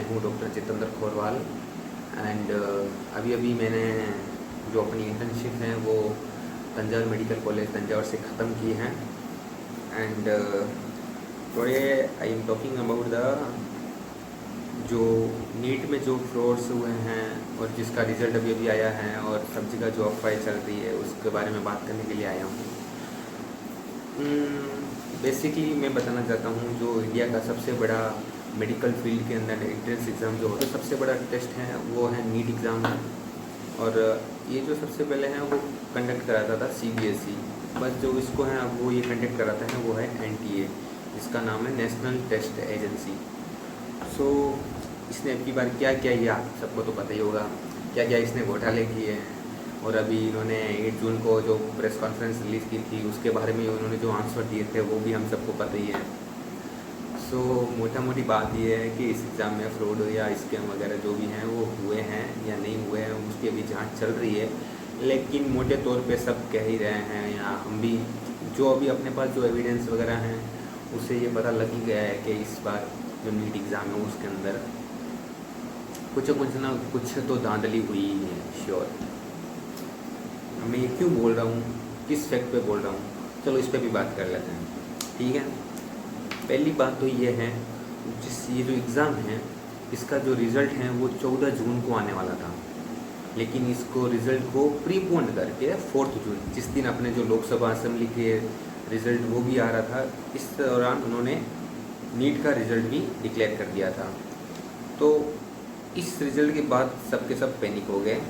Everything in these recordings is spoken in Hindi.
हूँ डॉक्टर जितेंद्र खोरवाल एंड अभी अभी मैंने जो अपनी इंटर्नशिप है वो तंजावुर मेडिकल कॉलेज तंजावुर से ख़त्म की है and today I am talking about the जो नीट में जो फ्रॉड्स हुए हैं और जिसका रिज़ल्ट अभी अभी आया है और सब जगह जो अफवाहें चल रही है उसके बारे में बात करने के लिए आया हूँ। बेसिकली मैं बताना चाहता हूँ जो इंडिया का सबसे बड़ा मेडिकल फील्ड के अंदर एंट्रेंस एग्ज़ाम जो होता है सबसे बड़ा टेस्ट है वो है नीट एग्ज़ाम है। और ये जो सबसे पहले है वो कंडक्ट कराता था CBSE, बस जो इसको है अब वो ये कंडक्ट कराता है वो है NTA, जिसका नाम है नेशनल टेस्ट एजेंसी। सो इसने अब की बार क्या क्या किया आप सबको तो पता ही होगा, क्या क्या इसने घोटाले किए हैं। और अभी इन्होंने 8 जून को जो प्रेस कॉन्फ्रेंस रिलीज़ की थी उसके बारे में उन्होंने जो आंसर दिए थे वो भी हम सबको पता ही है। सो मोटा मोटी बात ये है कि इस एग्ज़ाम में फ्रॉड या स्कैम वगैरह जो भी हैं वो हुए हैं या नहीं हुए हैं उसकी अभी जांच चल रही है, लेकिन मोटे तौर पे सब कह ही रहे हैं या हम भी जो अभी अपने पास जो एविडेंस वगैरह हैं उससे ये पता लग ही गया है कि इस बार जो नीट एग्ज़ाम है उसके अंदर कुछ तो धांधली हुई ही है श्योर। मैं ये क्यों बोल रहा हूँ, किस फैक्ट पे बोल रहा हूँ, चलो इस पे भी बात कर लेते हैं, ठीक है। पहली बात तो ये है ये जो एग्ज़ाम है इसका जो रिज़ल्ट है वो 14 जून को आने वाला था, लेकिन इसको रिज़ल्ट को प्रीपोन्ड करके 4 जून जिस दिन अपने जो लोकसभा असेंबली के रिज़ल्ट वो भी आ रहा था इस दौरान उन्होंने नीट का रिज़ल्ट भी डिक्लेयर कर दिया था। तो इस रिज़ल्ट के बाद सबके सब पैनिक हो गए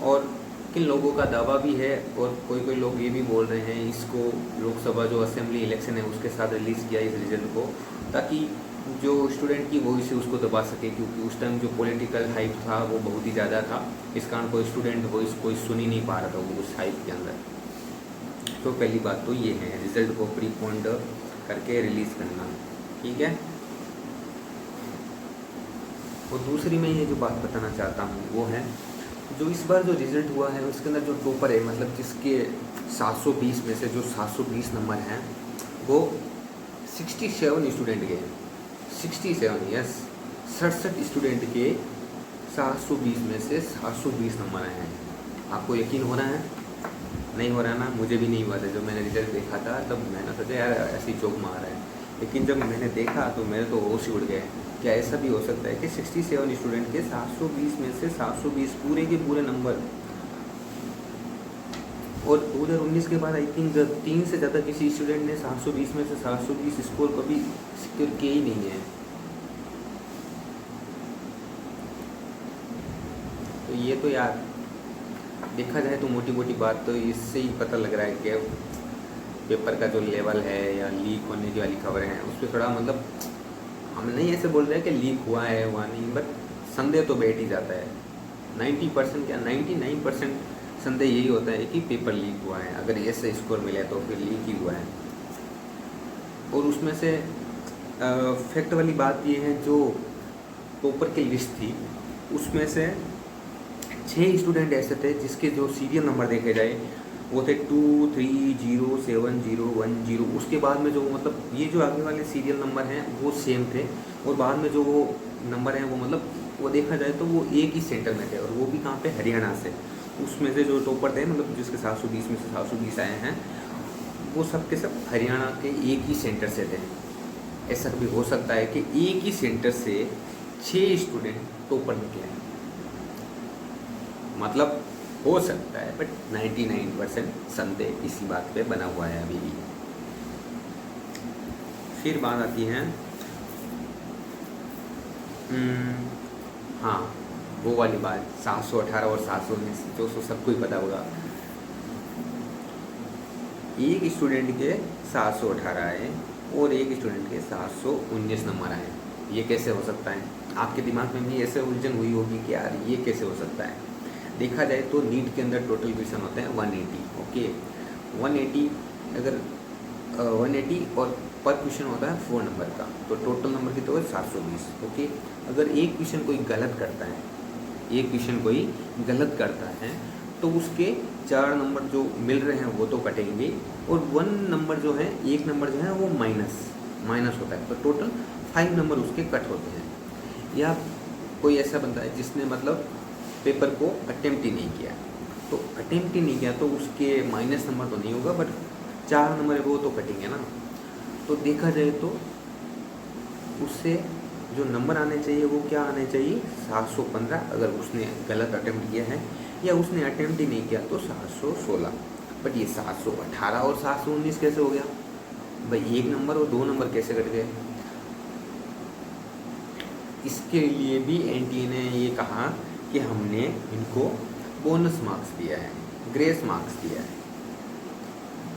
और किन लोगों का दावा भी है और कोई लोग ये भी बोल रहे हैं इसको लोकसभा जो असेंबली इलेक्शन है उसके साथ रिलीज़ किया इस रिज़ल्ट को ताकि जो स्टूडेंट की वॉइस है उसको दबा सके, क्योंकि उस टाइम जो पॉलिटिकल हाइप था वो बहुत ही ज़्यादा था, इस कारण कोई स्टूडेंट वॉइस कोई सुन ही नहीं पा रहा था वो उस हाइप के अंदर। तो पहली बात तो ये है रिज़ल्ट को प्रीपोन्ड करके रिलीज़ करना, ठीक है। और दूसरी मैं ये जो बात बताना चाहता हूँ वो है जो इस बार जो रिज़ल्ट हुआ है उसके अंदर जो टॉपर है मतलब जिसके 720 में से जो 720 नंबर हैं वो 67 स्टूडेंट के 67 यस 67 स्टूडेंट के 720 में से 720 नंबर आए हैं। आपको यकीन हो रहा है? नहीं हो रहा ना, मुझे भी नहीं हुआ था। जब मैंने रिज़ल्ट देखा था तब मैंने सोचा यार ऐसी चौक मार रहा है, लेकिन जब मैंने देखा तो मेरे तो होश ही उड़ गए। क्या ऐसा भी हो सकता है कि 67 स्टूडेंट के 720 में से 720 पूरे के पूरे नंबर, और 2019 के बाद आई थिंक 3 से ज़्यादा किसी स्टूडेंट ने 720 में से 720 स्कोर कभी सिक्योर किया ही नहीं है। तो ये तो यार देखा जाए तो मोटी मोटी बात तो इससे ही पता लग रहा है कि पेपर का जो लेवल है या लीक होने की वाली खबरें हैं उस पर थोड़ा मतलब हम नहीं ऐसे बोल रहे हैं कि लीक हुआ है हुआ नहीं, बट संदेह तो बैठ ही जाता है। 90% क्या 99% संदेह यही होता है कि पेपर लीक हुआ है। अगर ऐसे स्कोर मिले तो फिर लीक ही हुआ है। और उसमें से फैक्ट वाली बात ये है जो टॉपर की लिस्ट थी उसमें से 6 स्टूडेंट ऐसे थे जिसके जो सीरियल नंबर देखे जाए वो थे 2 3 0 7 0 1 0। उसके बाद में जो मतलब ये जो आगे वाले सीरियल नंबर हैं वो सेम थे और बाद में जो वो नंबर हैं वो मतलब वो देखा जाए तो वो एक ही सेंटर में थे और वो भी कहाँ पे, हरियाणा से। उसमें से जो टॉपर थे मतलब जिसके 720 में से 720 आए हैं वो सब के सब हरियाणा के एक ही सेंटर से थे। ऐसा भी हो सकता है कि एक ही सेंटर से 6 स्टूडेंट टॉपर निकले, मतलब हो सकता है, बट 99% संदेह इसी बात पे बना हुआ है अभी भी। फिर बात आती है हाँ वो वाली बात 718 और 719 जो सबको ही पता होगा। एक स्टूडेंट के 718 आए और एक स्टूडेंट के 719 नंबर आए। ये कैसे हो सकता है? आपके दिमाग में भी ऐसे उलझन हुई होगी कि यार ये कैसे हो सकता है। देखा जाए तो नीट के अंदर टोटल क्वेश्चन होते हैं 180, ओके 180। अगर 180 और पर क्वेश्चन होता है 4 नंबर का, तो टोटल नंबर कितना है 720, ओके। अगर एक क्वेश्चन कोई गलत करता है, एक क्वेश्चन कोई गलत करता है तो उसके 4 नंबर जो मिल रहे हैं वो तो कटेंगे और 1 नंबर जो है, एक नंबर जो है वो माइनस होता है, तो टोटल 5 नंबर उसके कट होते हैं। या कोई ऐसा बंदा है जिसने मतलब पेपर को अटेम्प्ट ही नहीं किया, तो अटेम्प्ट ही नहीं किया तो उसके माइनस नंबर तो नहीं होगा, बट 4 नंबर है वो तो कटेंगे ना। तो देखा जाए तो उससे जो नंबर आने चाहिए वो क्या आने चाहिए, 715 अगर उसने गलत अटेम्प्ट किया है, या उसने अटेम्प्ट ही नहीं किया तो 716। बट ये 718 और 719 कैसे हो गया भाई, 1 नंबर और 2 नंबर कैसे कट गए। इसके लिए भी एनटीए ने ये कहा कि हमने इनको बोनस मार्क्स दिया है, ग्रेस मार्क्स दिया है।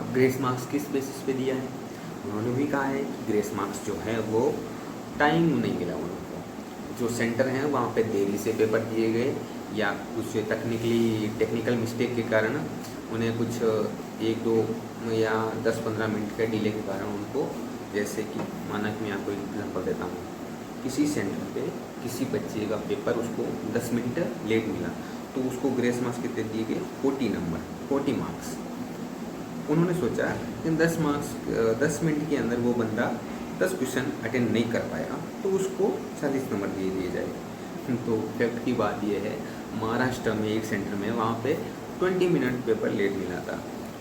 अब ग्रेस मार्क्स किस बेसिस पे दिया है, उन्होंने भी कहा है कि ग्रेस मार्क्स जो है वो टाइम नहीं मिला उनको, जो सेंटर हैं वहाँ पे देरी से पेपर दिए गए, या कुछ टेक्निकल मिस्टेक के कारण उन्हें कुछ 1-2 या 10-15 मिनट के डिले के कारण उनको, जैसे कि माना कि मैं आपको एक एग्जांपल देता हूँ, किसी सेंटर पे किसी बच्चे का पेपर उसको 10 मिनट लेट मिला तो उसको ग्रेस मार्क्स कितने दिए गए, 40 मार्क्स। उन्होंने सोचा कि 10 मिनट के अंदर वो बंदा 10 क्वेश्चन अटेंड नहीं कर पाएगा तो उसको 40 नंबर दिए जाए। तो फैक्ट की बात यह है, महाराष्ट्र में एक सेंटर में वहाँ पे 20 मिनट पेपर लेट मिला था,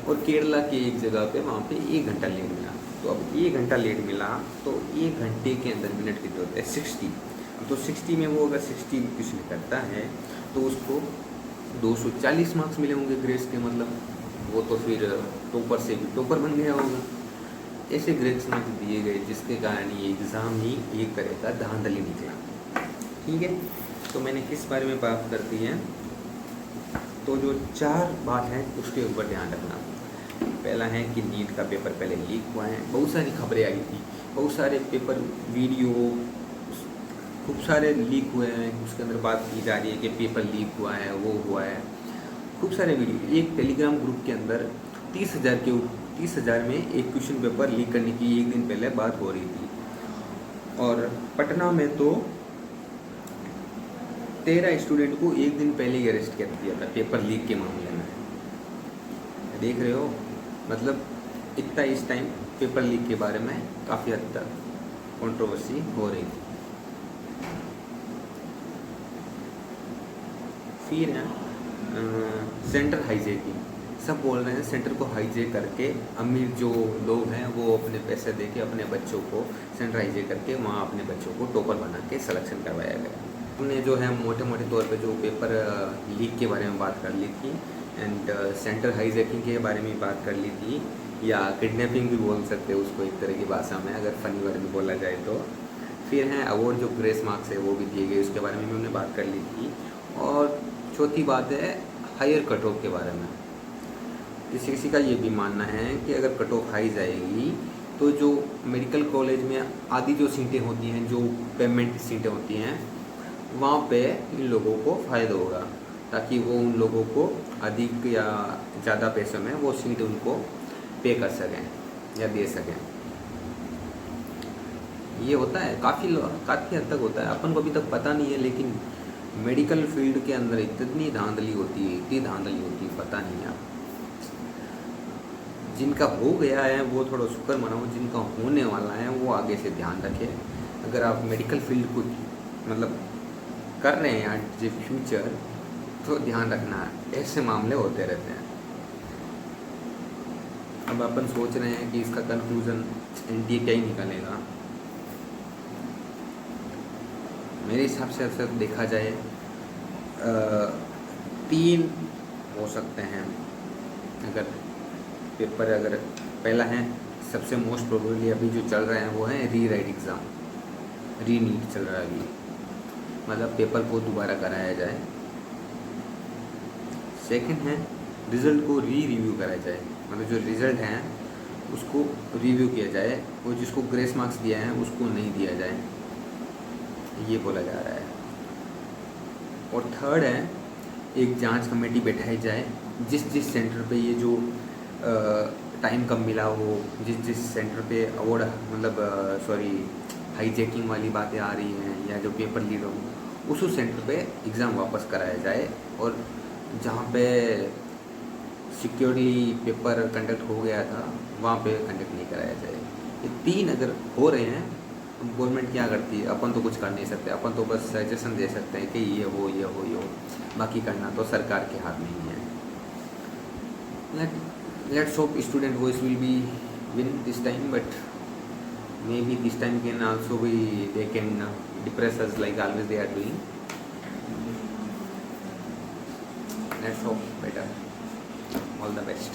और केरला के एक जगह पे वहाँ पे 1 घंटा लेट मिला। तो अब 1 घंटा लेट मिला तो 1 घंटे के अंदर मिनट कितने होते हैं, 60। तो 60 में वो अगर 60 क्वेश्चन करता है तो उसको 240 मार्क्स मिले होंगे ग्रेस के, मतलब वो तो फिर टॉपर से भी टॉपर बन गया होगा। ऐसे ग्रेस मार्क्स दिए गए जिसके कारण ये एग्ज़ाम ही एक तरह का धांधली निकला। ठीक है, तो मैंने किस बारे में बात कर दी है, तो जो 4 बात है उसके ऊपर ध्यान रखना। पहला है कि नीट का पेपर पहले लीक हुआ है, बहुत सारी खबरें आई थी, बहुत सारे पेपर वीडियो खूब सारे लीक हुए हैं, उसके अंदर बात की जा रही है कि पेपर लीक हुआ है, वो हुआ है, खूब सारे वीडियो। एक टेलीग्राम ग्रुप के अंदर 30,000 में एक क्वेश्चन पेपर लीक करने की एक दिन पहले बात हो रही थी, और पटना में तो 13 स्टूडेंट को एक दिन पहले ही अरेस्ट कर दिया था पेपर लीक के मामले में। देख रहे हो, मतलब इतना इस टाइम पेपर लीक के बारे में काफ़ी हद तक कंट्रोवर्सी हो रही थी। फिर है सेंटर हाईजैकिंग। सब बोल रहे हैं सेंटर को हाईजैक करके अमीर जो लोग हैं वो अपने पैसे दे के अपने बच्चों को सेंटर हाईजैक करके वहाँ अपने बच्चों को टॉपर बना के सिलेक्शन करवाया गया। हमने जो है मोटे मोटे तौर पे जो पेपर लीक के बारे में बात कर ली थी, एंड सेंटर हाईजैकिंग के बारे में बात कर ली थी, या किडनैपिंग भी बोल सकते हैं उसको एक तरह की भाषा में अगर फनी वर्ड में बोला जाए तो। फिर हैं अवार्ड, जो ग्रेस मार्क्स है वो भी दिए गए, उसके बारे में भी हमने बात कर ली थी। और चौथी बात है हायर कट ऑफ के बारे में। किसी किसी का ये भी मानना है कि अगर कट ऑफ हाई जाएगी तो जो मेडिकल कॉलेज में आधी जो सीटें होती हैं, जो पेमेंट सीटें होती हैं, वहाँ पे इन लोगों को फ़ायदा होगा, ताकि वो उन लोगों को अधिक या ज़्यादा पैसों में वो सीट उनको पे कर सकें या दे सकें। ये होता है, काफ़ी हद तक होता है, अपन को अभी तक पता नहीं है, लेकिन मेडिकल फील्ड के अंदर इतनी धांधली होती है, पता नहीं आप। जिनका हो गया है वो थोड़ा शुक्र मनाओ, जिनका होने वाला है वो आगे से ध्यान रखें। अगर आप मेडिकल फील्ड को मतलब कर रहे हैं आज फ्यूचर, तो ध्यान रखना ऐसे मामले होते रहते हैं। अब अपन सोच रहे हैं कि इसका कंक्लूज़न एनटीए क्या ही निकलेगा। मेरे हिसाब से अक्सर देखा जाए 3 हो सकते हैं अगर पेपर। अगर पहला है सबसे मोस्ट प्रोबेबली अभी जो चल रहे हैं वो है रीराइट एग्ज़ाम, नीट चल रहा है अभी, मतलब पेपर को दोबारा कराया जाए। सेकंड है रिज़ल्ट को रिव्यू कराया जाए, मतलब जो रिज़ल्ट हैं उसको रिव्यू किया जाए, और जिसको ग्रेस मार्क्स दिया है उसको नहीं दिया जाए, ये बोला जा रहा है। और थर्ड है एक जांच कमेटी बैठाई जाए, जिस सेंटर पे ये जो टाइम कम मिला हो, जिस सेंटर पे अवार्ड मतलब हाईजैकिंग वाली बातें आ रही हैं, या जो पेपर लीक हो उस सेंटर पे एग्ज़ाम वापस कराया जाए, और जहाँ पे सिक्योरली पेपर कंडक्ट हो गया था वहाँ पे कंडक्ट नहीं कराया जाए। ये 3 अगर हो रहे हैं गवर्नमेंट क्या करती है, अपन तो कुछ कर नहीं सकते, अपन तो बस सजेशन दे सकते हैं कि ये हो ये हो ये हो, बाकी करना तो सरकार के हाथ में ही है। Let's hope student voice will be win this time, but maybe this time can also be they can depress us like always they are doing. Let's hope better. All the best.